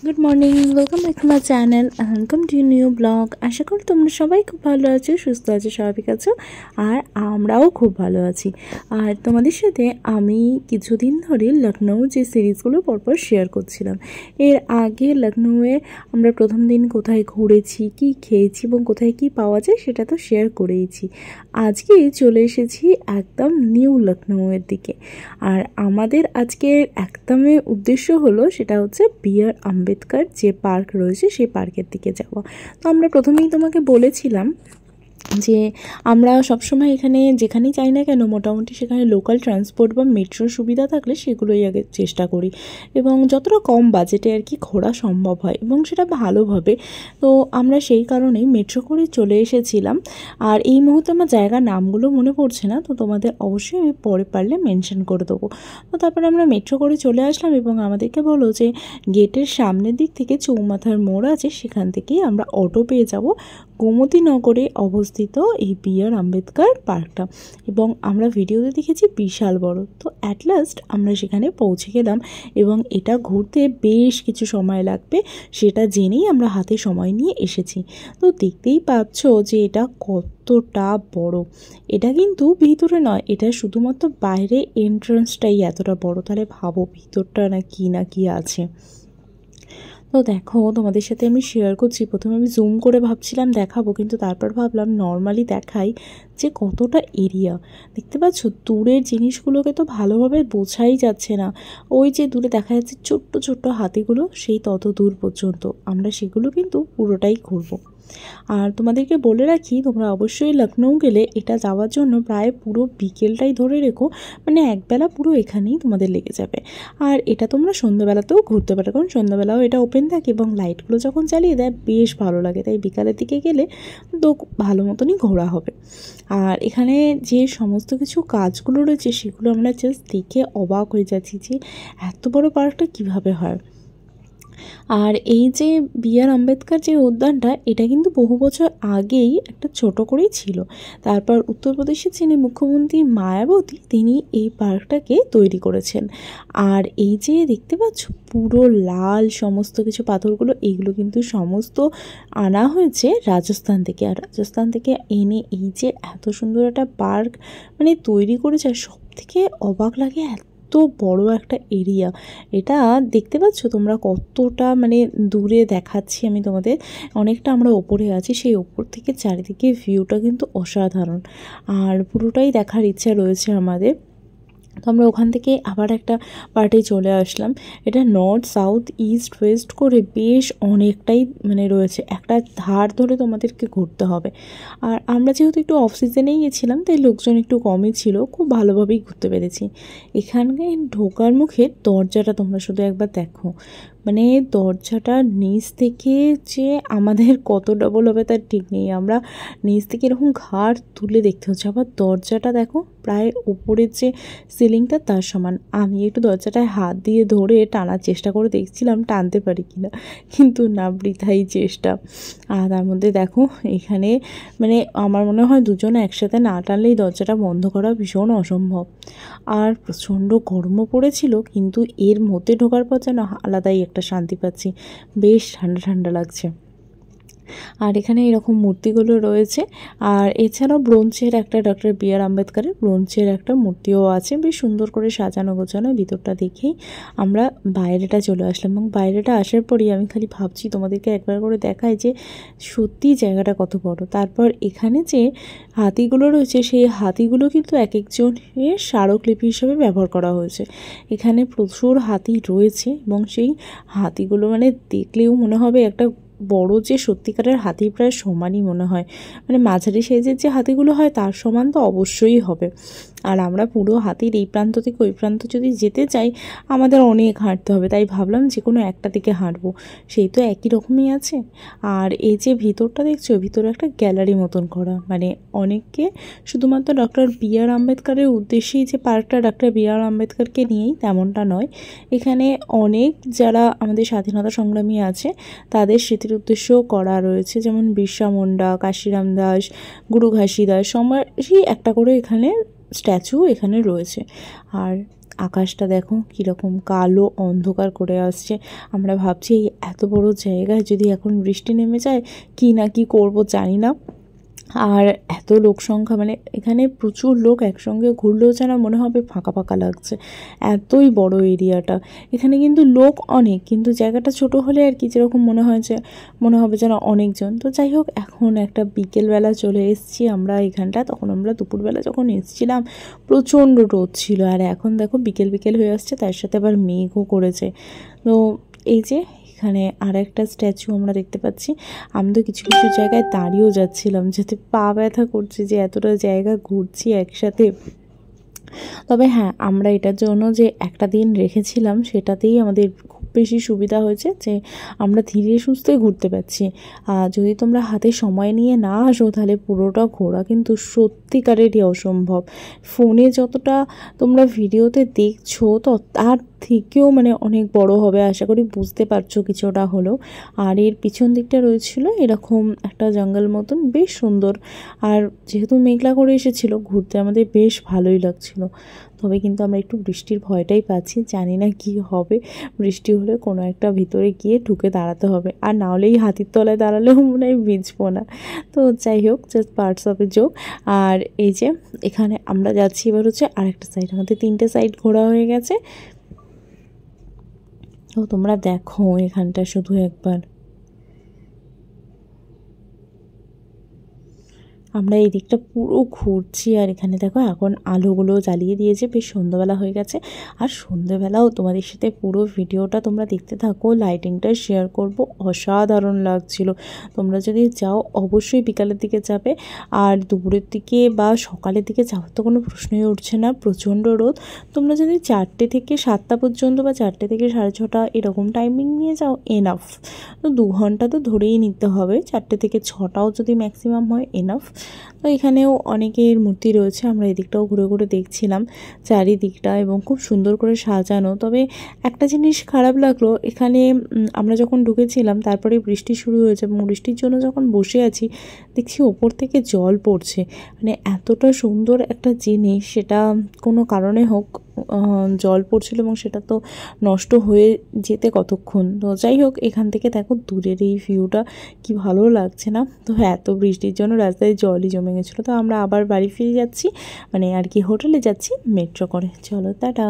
Good morning, welcome back to my channel, welcome to new blog. আশা করি তোমরা সবাই খুব ভালো আছো, সুস্থ আছো, স্বাভাবিক আছো, আর আমরাও খুব ভালো আছি। আর তোমাদের সাথে আমি কিছুদিন ধরে লখনউ যে সিরিজগুলো পরপর শেয়ার করছিলাম। এর আগে লখনউয়ে আমরা প্রথম দিন কোথায় ঘুরেছি, কি খেয়েছি এবং কোথায় কি পাওয়া যায় সেটা তো শেয়ার করেইছি। আজকে চলে এসেছি একদম নিউ লখনউয়ের দিকে। আর আমাদের আজকের একদমই উদ্দেশ্য হলো সেটা হচ্ছে বি.আর. আম্বেদকর যে পার্ক রয়েছে সেই পার্কের দিকে যাওয়া। তো আমরা প্রথমেই তোমাকে বলেছিলাম যে আমরা সবসময় এখানে যেখানেই যাই না কেন মোটামুটি সেখানে লোকাল ট্রান্সপোর্ট বা মেট্রোর সুবিধা থাকলে সেগুলোই আগে চেষ্টা করি, এবং যতটা কম বাজেটে আর কি ঘোরা সম্ভব হয় এবং সেটা ভালোভাবে। তো আমরা সেই কারণেই মেট্রো করে চলে এসেছিলাম। আর এই মুহূর্তে আমার জায়গার নামগুলো মনে পড়ছে না, তো তোমাদের অবশ্যই আমি পরে পারলে মেনশন করে দেবো। তো তারপরে আমরা মেট্রো করে চলে আসলাম এবং আমাদেরকে বলো যে গেটের সামনের দিক থেকে চৌমাথার মোড় আছে, সেখান থেকেই আমরা অটো পেয়ে যাব গোমতীনগরে অবস্থিত এই বি.আর. আম্বেদকর পার্কটা। এবং আমরা ভিডিওতে দেখেছি বিশাল বড়। তো অ্যাট লাস্ট আমরা সেখানে পৌঁছে গেলাম এবং এটা ঘুরতে বেশ কিছু সময় লাগবে সেটা জেনেই আমরা হাতে সময় নিয়ে এসেছি। তো দেখতেই পাচ্ছ যে এটা কতটা বড়। এটা কিন্তু ভিতরে নয়, এটা শুধুমাত্র বাইরে এন্ট্রান্সটাই এতটা বড়, তাহলে ভাবো ভিতরটা না কি আছে। তো দেখো তোমাদের সাথে আমি শেয়ার করছি। প্রথমে আমি জুম করে ভাবছিলাম দেখাবো, কিন্তু তারপর ভাবলাম নর্মালি দেখাই যে কতটা এরিয়া। দেখতে পাচ্ছ দূরের জিনিসগুলোকে তো ভালোভাবে বোঝাই যাচ্ছে না। ওই যে দূরে দেখা যাচ্ছে ছোট্ট ছোট্ট হাতিগুলো, সেই তত দূর পর্যন্ত আমরা সেগুলো কিন্তু পুরোটাই ঘুরবো। আর তোমাদেরকে বলে রাখি, তোমরা অবশ্যই লখনউ গেলে এটা যাওয়ার জন্য প্রায় পুরো বিকেলটাই ধরে রেখো, মানে একবেলা পুরো এখানেই তোমাদের লেগে যাবে। আর এটা তোমরা সন্ধ্যাবেলাতেও ঘুরতে পারো, কারণ সন্ধ্যাবেলাও এটা ওপেন থাকে এবং লাইটগুলো যখন জ্বালিয়ে দেয় বেশ ভালো লাগে। তাই বিকালের দিকে গেলে তো ভালো মতনই ঘোরা হবে। আর এখানে যে সমস্ত কিছু কাজগুলো রয়েছে সেগুলো আমরা জাস্ট দেখে অবাক হয়ে যাচ্ছি যে এত বড় পার্কটা কীভাবে হয়। আর এই যে বি.আর. আম্বেদকর যে উদ্যানটা, এটা কিন্তু বহু বছর আগেই একটা ছোট করেই ছিল। তারপর উত্তরপ্রদেশের যিনি মুখ্যমন্ত্রী মায়াবতী, তিনি এই পার্কটাকে তৈরি করেছেন। আর এই যে দেখতে পাচ্ছ পুরো লাল সমস্ত কিছু পাথরগুলো, এইগুলো কিন্তু সমস্ত আনা হয়েছে রাজস্থান থেকে। আর রাজস্থান থেকে এনে এই যে এত সুন্দর একটা পার্ক মানে তৈরি করেছে, আর সব থেকে অবাক লাগে এত বড় একটা এরিয়া। এটা দেখতে পাচ্ছ তোমরা কতটা মানে দূরে দেখাচ্ছি আমি তোমাদের, অনেকটা আমরা ওপরে আছি, সেই ওপর থেকে চারিদিকে ভিউটা কিন্তু অসাধারণ। আর পুরোটাই দেখার ইচ্ছা রয়েছে আমাদের। তো আমরা ওখান থেকে আবার একটা পার্টে চলে আসলাম। এটা নর্থ সাউথ ইস্ট ওয়েস্ট করে বেশ অনেকটাই মানে রয়েছে, একটা ধার ধরে তোমাদেরকে ঘুরতে হবে। আর আমরা যেহেতু একটু অফ সিজনেই গেছিলাম তাই লোকজন একটু কমই ছিল, খুব ভালোভাবেই ঘুরতে পেরেছি। এখানকে ঢোকার মুখের দরজাটা তোমরা শুধু একবার দেখো, মানে দরজাটা নিচ থেকে যে আমাদের কত ডবল হবে তার ঠিক নেই। আমরা নিচ থেকে এরকম ঘাড় তুলে দেখতে হচ্ছে। আবার দরজাটা দেখো প্রায় উপরের যে সিলিংটা তার সমান। আমি একটু দরজাটায় হাত দিয়ে ধরে টানার চেষ্টা করে দেখছিলাম টানতে পারি কিনা, কিন্তু না, বৃথাই চেষ্টা। আর তার মধ্যে দেখো এখানে মানে আমার মনে হয় দুজনে একসাথে না টানলেই দরজাটা বন্ধ করা ভীষণ অসম্ভব। আর প্রচণ্ড গরমও পড়েছিল, কিন্তু এর মধ্যে ঢোকার পর যেন আলাদাই একটা শান্তি পাচ্ছি, বেশ ঠান্ডা ঠান্ডা লাগছে। আর এখানে এরকম মূর্তিগুলো রয়েছে। আর এছাড়াও ব্রোঞ্জের একটা ডক্টর বি.আর. আম্বেদকরের ব্রোঞ্জের একটা মূর্তিও আছে, বেশ সুন্দর করে সাজানো গোছানো। ভিতরটা দেখেই আমরা বাইরেটা চলে আসলাম, এবং বাইরেটা আসার পরেই আমি খালি ভাবছি তোমাদেরকে একবার করে দেখায় যে সত্যি জায়গাটা কত বড়। তারপর এখানে যে হাতিগুলো রয়েছে সেই হাতিগুলো কিন্তু এক একজনের স্মারকলিপি হিসেবে ব্যবহার করা হয়েছে। এখানে প্রচুর হাতি রয়েছে এবং সেই হাতিগুলো মানে দেখলেও মনে হবে একটা বড় যে সত্যিকারের হাতি প্রায় সমানই মনে হয়, মানে মাঝারি সাইজের যে হাতিগুলো হয় তার সমান তো অবশ্যই হবে। আর আমরা পুরো হাতির এই প্রান্ত থেকে ওই প্রান্ত যদি যেতে চাই আমাদের অনেক হাঁটতে হবে, তাই ভাবলাম যে কোনো একটা দিকে হাঁটবো, সেই তো একই রকমই আছে। আর এই যে ভিতরটা দেখছো, ভিতরে একটা গ্যালারি মতন করা, মানে অনেককে শুধুমাত্র ডক্টর বি.আর. আম্বেদকরের উদ্দেশ্যেই যে পার্কটা ডক্টর বি.আর. আম্বেদকরকে নিয়েই তেমনটা নয়। এখানে অনেক যারা আমাদের স্বাধীনতা সংগ্রামী আছে তাদের স্মৃতির উদ্দেশ্যও করা রয়েছে, যেমন বিরসা মুন্ডা, কাশিরাম দাস, গুরু ঘাসিদাস, সবারই একটা করে এখানে স্ট্যাচু এখানে রয়েছে। আর আকাশটা দেখো কীরকম কালো অন্ধকার করে আসছে। আমরা ভাবছি এই এত বড় জায়গায় যদি এখন বৃষ্টি নেমে যায় কি না কি করব জানি না। আর এত লোক সংখ্যা, মানে এখানে প্রচুর লোক একসঙ্গে ঘুরলেও যেন মনে হবে ফাঁকা ফাঁকা লাগছে, এতই বড় এরিয়াটা। এখানে কিন্তু লোক অনেক, কিন্তু জায়গাটা ছোট হলে আর কি যেরকম মনে হবে যেন অনেকজন। তো যাই হোক, এখন একটা বিকেলবেলা চলে এসেছি আমরা এখানটা। তখন আমরা দুপুরবেলা যখন এসেছিলাম প্রচণ্ড রোদ ছিল, আর এখন দেখো বিকেল বিকেল হয়ে আসছে, তার সাথে আবার মেঘও করেছে। তো এই যে এখানে আর একটা স্ট্যাচু আমরা দেখতে পাচ্ছি। আমি তো কিছু কিছু জায়গায় দাঁড়িয়েও যাচ্ছিলাম, যাতে পা ব্যথা করছে যে এতটা জায়গা ঘুরছি একসাথে। তবে হ্যাঁ, আমরা এটার জন্য যে একটা দিন রেখেছিলাম সেটাতেই আমাদের খুব বেশি সুবিধা হয়েছে যে আমরা ধীরে সুস্থে ঘুরতে পারছি। যদি তোমরা হাতে সময় নিয়ে না আসো তাহলে পুরোটা ঘোরা কিন্তু সত্যিকারেরই অসম্ভব। ফোনে যতটা তোমরা ভিডিওতে দেখছো তো তার থেকেও মানে অনেক বড় হবে, আশা করি বুঝতে পারছো কিছুটা হলেও। আর এর পিছন দিকটা রয়েছিল এরকম একটা জঙ্গল মতন, বেশ সুন্দর। আর যেহেতু মেঘলা করে এসেছিলো, ঘুরতে আমাদের বেশ ভালোই লাগছিল। তবে কিন্তু আমরা একটু বৃষ্টির ভয়টাই পাচ্ছি, জানি না কি হবে। বৃষ্টি হলে কোনো একটা ভিতরে গিয়ে ঢুকে দাঁড়াতে হবে, আর না হলে এই হাতির তলায় দাঁড়ালেও মনে হয় ভিজবো না। তো যাই হোক, just parts of a joke. আর এই যে এখানে আমরা যাচ্ছি এবার হচ্ছে আরেকটা সাইড, আমাদের 3টে সাইড ঘোরা হয়ে গেছে। তো তোমরা দেখো এখানটা শুধু একবার। আমরা এই দিকটা পুরো ঘুরছি, আর এখানে দেখো এখন আলোগুলো জ্বালিয়ে দিয়েছে, বেশ সন্ধ্যাবেলা হয়ে গেছে। আর সন্ধ্যাবেলাও তোমাদের সাথে পুরো ভিডিওটা তোমরা দেখতে থাকো, লাইটিংটা শেয়ার করব, অসাধারণ লাগছিল। তোমরা যদি যাও অবশ্যই বিকালের দিকে যাবে, আর দুপুরের দিকে বা সকালের দিকে যাওয়ার তো কোনো প্রশ্নই উঠছে না, প্রচণ্ড রোদ। তোমরা যদি 4টে থেকে 7টা পর্যন্ত বা 4টে থেকে 6:30 এরকম টাইমিং নিয়ে যাও এনাফ। তো 2 ঘন্টা তো ধরেই নিতে হবে, 4টে থেকে 6টাও যদি ম্যাক্সিমাম হয় এনাফ। তো এখানেও অনেকের মূর্তি রয়েছে, আমরা এদিকটাও ঘুরে ঘুরে দেখছিলাম চারিদিকটা, এবং খুব সুন্দর করে সাজানো। তবে একটা জিনিস খারাপ লাগলো, এখানে আমরা যখন ঢুকেছিলাম তারপরে বৃষ্টি শুরু হয়েছে, এবং বৃষ্টির জন্য যখন বসে আছি দেখছি ওপর থেকে জল পড়ছে। মানে এতটা সুন্দর একটা জিনিস, সেটা কোনো কারণে হোক জল পড়ছিল, এবং সেটা তো নষ্ট হয়ে যেতে কতক্ষণ। তো যাই হোক, এখান থেকে দেখো দূরের এই ভিউটা কি ভালো লাগছে না। তো এত বৃষ্টির জন্য রাস্তায় জলই জমে গেছিলো। তো আমরা আবার বাড়ি ফিরে যাচ্ছি, মানে আর কি হোটেলে যাচ্ছি মেট্রো করে। চলো টাটা।